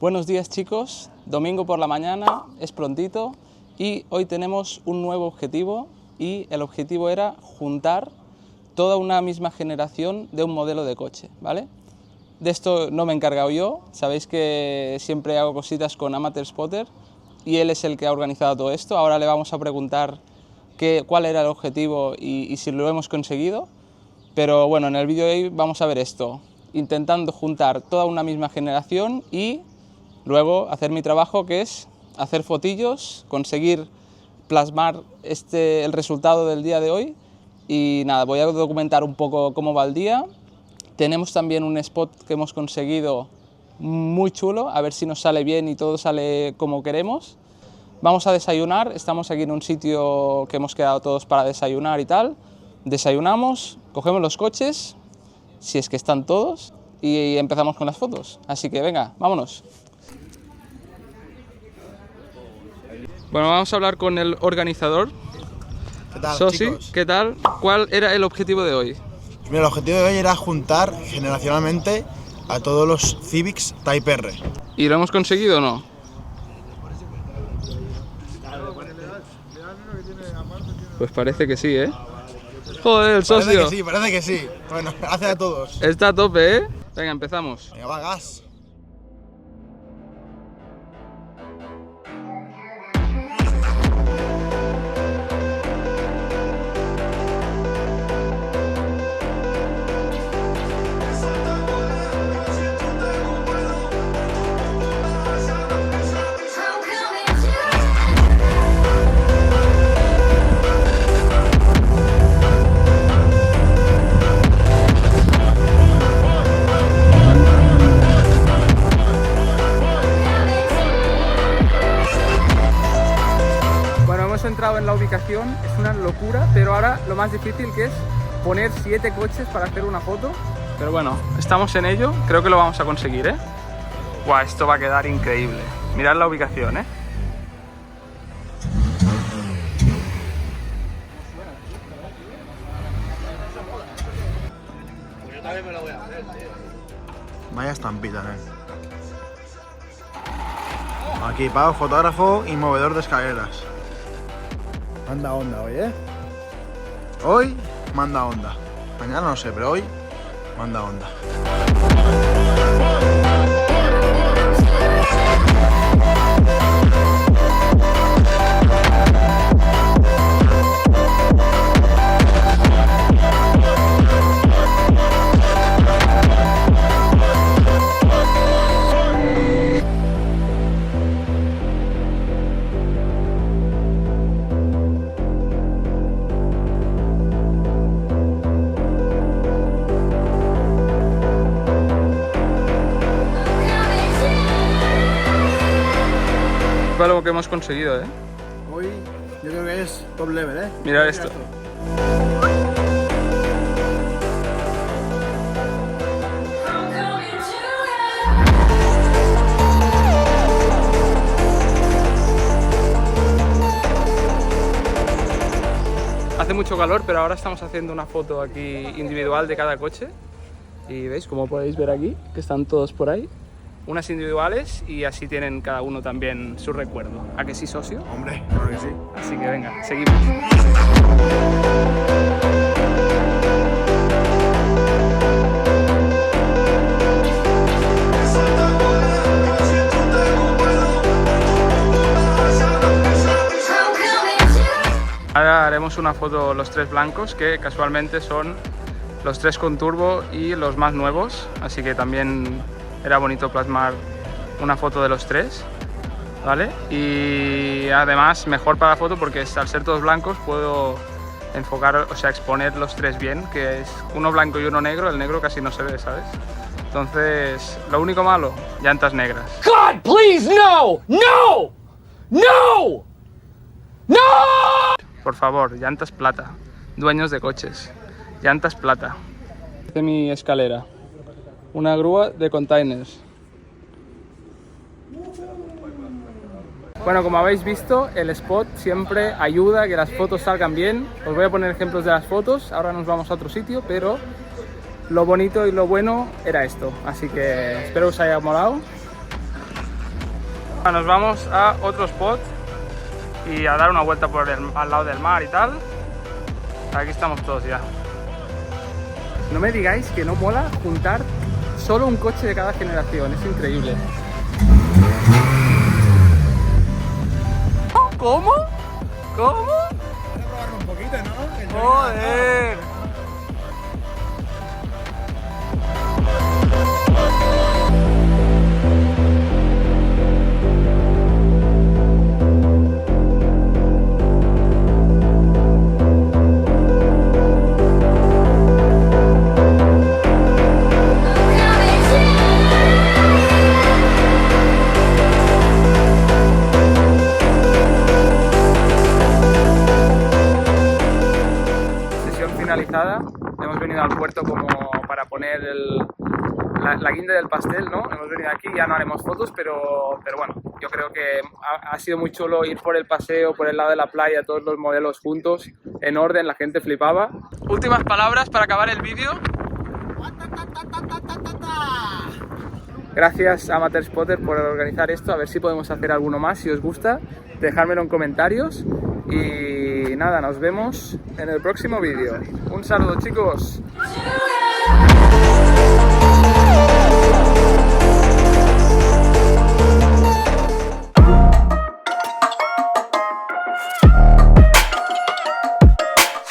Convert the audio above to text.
Buenos días chicos, domingo por la mañana, es prontito y hoy tenemos un nuevo objetivo y el objetivo era juntar toda una misma generación de un modelo de coche, ¿vale? De esto no me he encargado yo, sabéis que siempre hago cositas con Amateur Spotter y él es el que ha organizado todo esto. Ahora le vamos a preguntar cuál era el objetivo y si lo hemos conseguido, pero bueno, en el vídeo de hoy vamos a ver esto, intentando juntar toda una misma generación y luego hacer mi trabajo, que es hacer fotillos, conseguir plasmar el resultado del día de hoy. Y nada, voy a documentar un poco cómo va el día. Tenemos también un spot que hemos conseguido muy chulo, a ver si nos sale bien y todo sale como queremos. Vamos a desayunar, estamos aquí en un sitio que hemos quedado todos para desayunar y tal. Desayunamos, cogemos los coches, si es que están todos, y empezamos con las fotos. Así que venga, vámonos. Bueno, vamos a hablar con el organizador. ¿Qué tal, Sosi, chicos? ¿qué tal? ¿Cuál era el objetivo de hoy? Mira, el objetivo de hoy era juntar generacionalmente a todos los Civics Type R. ¿Y lo hemos conseguido o no? Pues parece que sí, ¿eh? Joder, el socio. Parece que sí. Bueno, gracias a todos. Está a tope, ¿eh? Venga, empezamos. Venga, va, gas. Entrado en la ubicación, es una locura, pero ahora lo más difícil que es poner 7 coches para hacer una foto. Pero bueno, estamos en ello, creo que lo vamos a conseguir, ¿eh? Guau, esto va a quedar increíble. Mirad la ubicación, ¿eh? Vaya estampita, ¿eh? Aquí, Pau, fotógrafo y movedor de escaleras. Manda onda hoy, ¿eh? Hoy manda onda. Mañana no sé, pero hoy manda onda. Lo que hemos conseguido, ¿eh? Hoy yo creo que es top level, ¿eh? Mirad esto. Hace mucho calor, pero ahora estamos haciendo una foto aquí individual de cada coche. Y veis, como podéis ver aquí, que están todos por ahí. Unas individuales y así tienen cada uno también su recuerdo. ¿A que sí, socio? Hombre, claro que sí. Así que venga, seguimos. Ahora haremos una foto los 3 blancos, que casualmente son los 3 con turbo y los más nuevos, así que también era bonito plasmar una foto de los 3, ¿vale? Y además mejor para la foto porque al ser todos blancos puedo enfocar, o sea, exponer los 3 bien, que es uno blanco y uno negro. El negro casi no se ve, ¿sabes? Entonces, lo único malo, llantas negras. God, please, no! No! No! No! Por favor, llantas plata. Dueños de coches, llantas plata. De mi escalera. Una grúa de containers. Bueno, como habéis visto, el spot siempre ayuda a que las fotos salgan bien. Os voy a poner ejemplos de las fotos, ahora nos vamos a otro sitio, pero lo bonito y lo bueno era esto. Así que espero que os haya molado. Nos vamos a otro spot y a dar una vuelta por al lado del mar y tal. Aquí estamos todos ya. No me digáis que no mola juntar solo un coche de cada generación, es increíble. ¿Cómo? ¿Cómo? Voy a probarlo un poquito, ¿no? ¡Joder! Finalizada, hemos venido al puerto como para poner la guinda del pastel, ¿no? Hemos venido aquí, ya no haremos fotos, pero bueno, yo creo que ha sido muy chulo ir por el paseo, por el lado de la playa, todos los modelos juntos, en orden, la gente flipaba. Últimas palabras para acabar el vídeo. Gracias a Amateur Spotter por organizar esto, a ver si podemos hacer alguno más, si os gusta, dejármelo en comentarios. Y nada, nos vemos en el próximo vídeo. Un saludo, chicos.